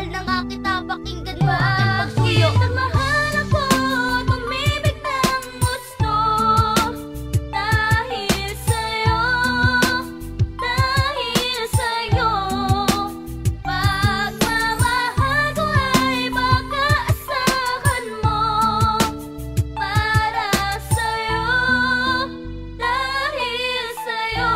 mahal na nga kita, pakinggan mo aking pagsuyo. Bakit mahal ako, tumibig ng gusto? Dahil sa'yo, dahil sa'yo. Pagmamahal ko ay baka asahan mo. Para sa'yo, dahil sa'yo.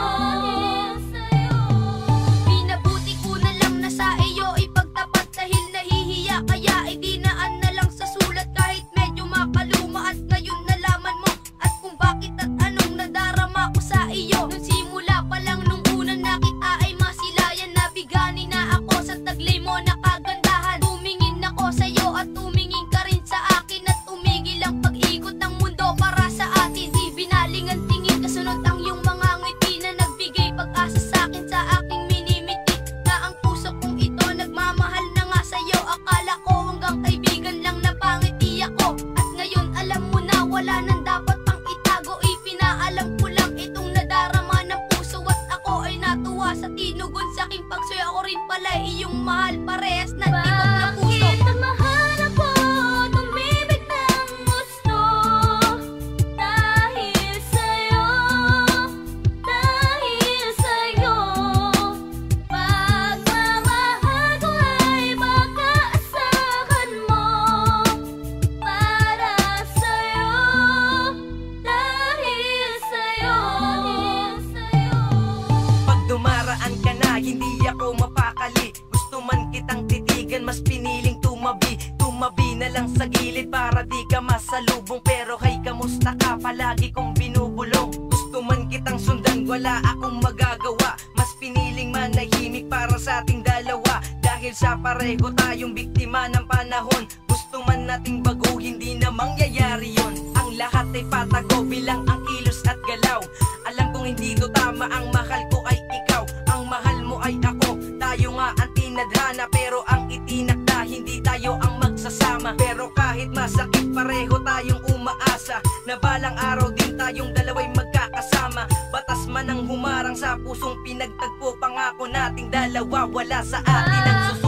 Minabuti ko na lang na sa iyo ipagtapat dahil nahihiya, kaya idinaan na lang sa sulat kahit medyo makaluma. At ngayon nalaman mo at kung bakit at anong nadarama ko sa iyo. Nung simula pa lang nung unang nakita ay masilayan, nabigani na ako sa taglay mo na kagandahan. Tumingin ako sa iyo at tumingin ka rin sa akin, at tumigil ang pag-ikot ng mundo para sa atin. Di binaling ang tingin, kasunod ang iyong mga ngiti na nagbigay pag-asa sa akin, sa aking minimiti na ang puso kong ito nagmamahal na nga sa'yo. Akala ko hanggang kaibigan lang na pangiti ako, at ngayon alam mo na wala nang dapat pang itago. Ipinaalam ko lang itong nadarama ng puso, at ako ay natuwa sa tinugon sa aking pagsuyo. Ako rin pala iyong mahal, parehas na tibok na puso. Bakit mahal ako, tumibig ng gusto? Dahil sa'yo, dahil sa'yo. Pagmamahal ko ay baka asahan mo. Para sa'yo, dahil sa'yo. Pag dumaraan ka na, hindi ako mapakali. Gusto man kitang titigan, mas piniling tumabi. Tumabi na lang sa gilid para di ka masalubong. Pero hey, kamusta ka? Palagi kong binubulong. Gusto man kitang sundan, wala akong magagawa. Mas piniling manahimik para sa ating dalawa. Dahil sa pareho tayong biktima ng panahon. Gusto man nating bago, hindi na mangyayari yon. Ang lahat ay patago bilang ang kilos at galaw. Alam kong hindi to tama, ang mahal ko ay ikaw. Ang mahal mo ay ako. Tayo nga ang tinadhana, pero ang itinakda, hindi tayo ang magsasama. Pero kahit masakit, pareho tayong umaasa na balang araw din tayong dalaway magkakasama. Batas man ang humarang sa pusong pinagtagpo, pangako nating dalawa, wala sa atin ang susunod.